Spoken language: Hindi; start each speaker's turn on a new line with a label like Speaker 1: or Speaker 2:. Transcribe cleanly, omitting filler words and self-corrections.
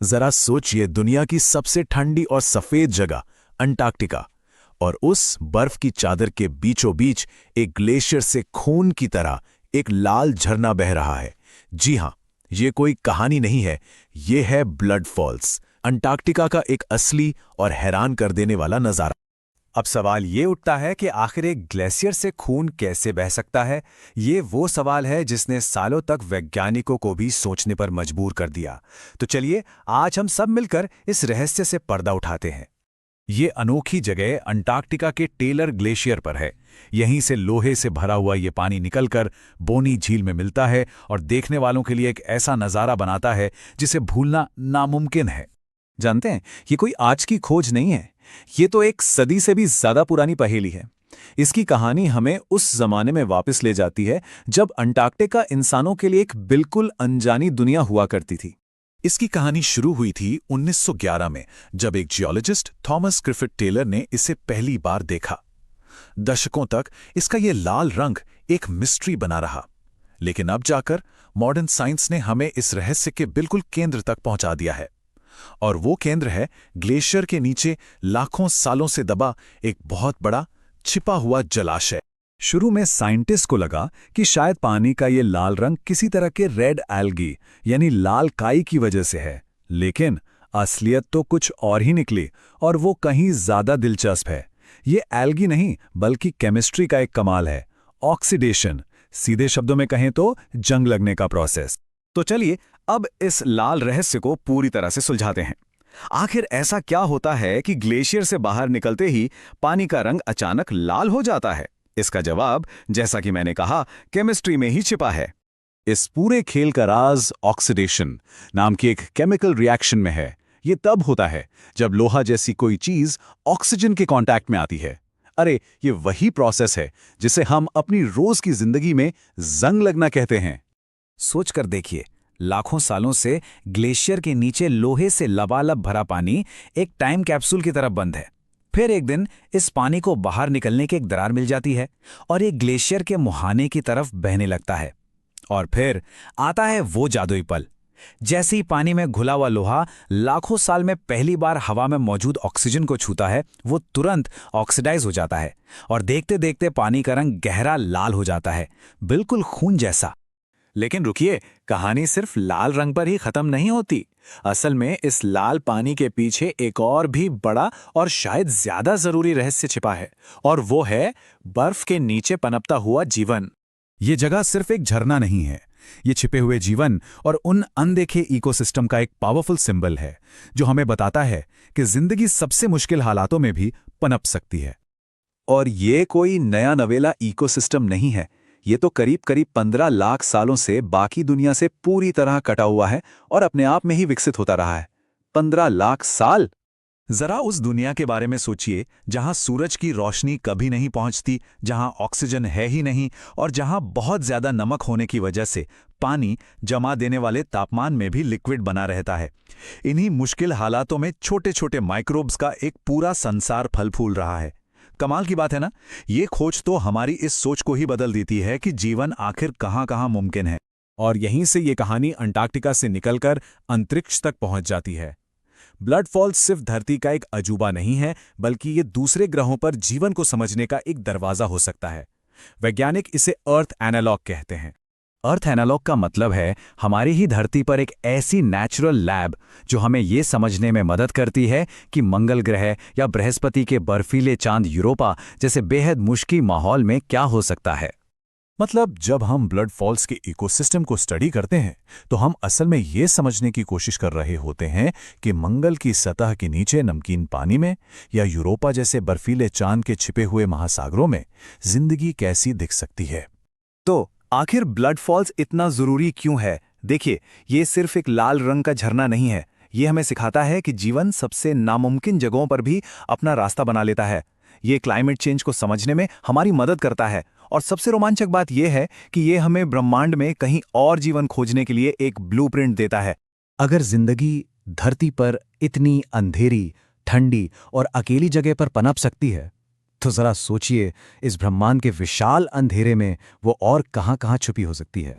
Speaker 1: जरा सोचिए, दुनिया की सबसे ठंडी और सफेद जगह अंटार्कटिका, और उस बर्फ की चादर के बीचों बीच एक ग्लेशियर से खून की तरह एक लाल झरना बह रहा है। जी हां, ये कोई कहानी नहीं है, ये है ब्लड फॉल्स, अंटार्कटिका का एक असली और हैरान कर देने वाला नजारा।
Speaker 2: अब सवाल ये उठता है कि आखिर एक ग्लेशियर से खून कैसे बह सकता है। ये वो सवाल है जिसने सालों तक वैज्ञानिकों को भी सोचने पर मजबूर कर दिया। तो चलिए आज हम सब मिलकर इस रहस्य से पर्दा उठाते हैं। ये अनोखी जगह अंटार्कटिका के टेलर ग्लेशियर पर है। यहीं से लोहे से भरा हुआ ये पानी निकलकर बोनी झील में मिलता है और देखने वालों के लिए एक ऐसा नज़ारा बनाता है जिसे भूलना नामुमकिन है। जानते हैं, ये कोई आज की खोज नहीं है, ये तो एक सदी से भी ज्यादा पुरानी पहेली है। इसकी कहानी हमें उस जमाने में वापस ले जाती है जब अंटार्कटिका इंसानों के लिए एक बिल्कुल अनजानी दुनिया हुआ करती थी।
Speaker 1: इसकी कहानी शुरू हुई थी 1911 में, जब एक जियोलॉजिस्ट थॉमस ग्रिफिथ टेलर ने इसे पहली बार देखा। दशकों तक इसका ये लाल रंग एक मिस्ट्री बना रहा, लेकिन अब जाकर मॉडर्न साइंस ने हमें इस रहस्य के बिल्कुल केंद्र तक पहुंचा दिया है। और वो केंद्र है ग्लेशियर के नीचे लाखों सालों से दबा एक बहुत बड़ा छिपा हुआ जलाशय।
Speaker 2: शुरू में साइंटिस्ट को लगा कि शायद पानी का ये लाल रंग किसी तरह के रेड एल्गी यानी लाल काई की वजह से है, लेकिन असलियत तो कुछ और ही निकली, और वो कहीं ज्यादा दिलचस्प है। ये एल्गी नहीं बल्कि केमिस्ट्री का एक कमाल है, ऑक्सीडेशन। सीधे शब्दों में कहें तो जंग लगने का प्रोसेस। तो चलिए अब इस लाल रहस्य को पूरी तरह से सुलझाते हैं। आखिर ऐसा क्या होता है कि ग्लेशियर से बाहर निकलते ही पानी का रंग अचानक लाल हो जाता है? इसका जवाब, जैसा कि मैंने कहा, केमिस्ट्री में ही छिपा है।
Speaker 1: इस पूरे खेल का राज ऑक्सीडेशन नाम की एक केमिकल रिएक्शन में है। ये तब होता है जब लोहा जैसी कोई चीज ऑक्सीजन के कांटेक्ट में आती है। अरे, ये वही प्रोसेस है जिसे हम अपनी रोज की जिंदगी में जंग लगना कहते हैं।
Speaker 2: सोचकर देखिए, लाखों सालों से ग्लेशियर के नीचे लोहे से लबालब भरा पानी एक टाइम कैप्सूल की तरह बंद है। फिर एक दिन इस पानी को बाहर निकलने की एक दरार मिल जाती है और एक ग्लेशियर के मुहाने की तरफ बहने लगता है। और फिर आता है वो जादुई पल। जैसे ही पानी में घुला हुआ लोहा लाखों साल में पहली बार हवा में मौजूद ऑक्सीजन को छूता है, वो तुरंत ऑक्सीडाइज हो जाता है और देखते देखते पानी का रंग गहरा लाल हो जाता है, बिल्कुल खून जैसा। लेकिन रुकिए, कहानी सिर्फ लाल रंग पर ही खत्म नहीं होती। असल में इस लाल पानी के पीछे एक और भी बड़ा और शायद ज्यादा जरूरी रहस्य छिपा है, और वो है बर्फ के नीचे पनपता हुआ जीवन।
Speaker 1: ये जगह सिर्फ एक झरना नहीं है, ये छिपे हुए जीवन और उन अनदेखे इकोसिस्टम का एक पावरफुल सिंबल है जो हमें बताता है कि जिंदगी सबसे मुश्किल हालातों में भी पनप सकती है।
Speaker 2: और ये कोई नया नवेला इकोसिस्टम नहीं है, ये तो करीब करीब 15 लाख सालों से बाकी दुनिया से पूरी तरह कटा हुआ है और अपने आप में ही विकसित होता रहा है। 15 लाख साल!
Speaker 1: जरा उस दुनिया के बारे में सोचिए जहां सूरज की रोशनी कभी नहीं पहुंचती, जहां ऑक्सीजन है ही नहीं, और जहां बहुत ज्यादा नमक होने की वजह से पानी जमा देने वाले तापमान में भी लिक्विड बना रहता है। इन्हीं मुश्किल हालातों में छोटे छोटे माइक्रोब्स का एक पूरा संसार फल फूल रहा है। कमाल की बात है ना? ये खोज तो हमारी इस सोच को ही बदल देती है कि जीवन आखिर कहां कहां मुमकिन है। और यहीं से ये कहानी अंटार्कटिका से निकलकर अंतरिक्ष तक पहुंच जाती है। ब्लड फॉल्स सिर्फ धरती का एक अजूबा नहीं है, बल्कि ये दूसरे ग्रहों पर जीवन को समझने का एक दरवाजा हो सकता है। वैज्ञानिक इसे अर्थ एनालॉग कहते हैं। अर्थ एनालॉग का मतलब है हमारी ही धरती पर एक ऐसी नेचुरल लैब जो हमें ये समझने में मदद करती है कि मंगल ग्रह या बृहस्पति के बर्फीले चांद यूरोपा जैसे बेहद मुश्किल माहौल में क्या हो सकता है। मतलब जब हम ब्लड फॉल्स के इकोसिस्टम को स्टडी करते हैं तो हम असल में ये समझने की कोशिश कर रहे होते हैं कि मंगल की सतह के नीचे नमकीन पानी में या यूरोपा जैसे बर्फीले चांद के छिपे हुए महासागरों में जिंदगी कैसी दिख सकती है।
Speaker 2: तो आखिर ब्लड फॉल्स इतना जरूरी क्यों है? देखिए, ये सिर्फ एक लाल रंग का झरना नहीं है, ये हमें सिखाता है कि जीवन सबसे नामुमकिन जगहों पर भी अपना रास्ता बना लेता है। ये क्लाइमेट चेंज को समझने में हमारी मदद करता है, और सबसे रोमांचक बात यह है कि ये हमें ब्रह्मांड में कहीं और जीवन खोजने के लिए एक ब्लूप्रिंट देता है।
Speaker 1: अगर जिंदगी धरती पर इतनी अंधेरी, ठंडी और अकेली जगह पर पनप सकती है, तो जरा सोचिए इस ब्रह्मांड के विशाल अंधेरे में वो और कहां-कहां छुपी हो सकती है।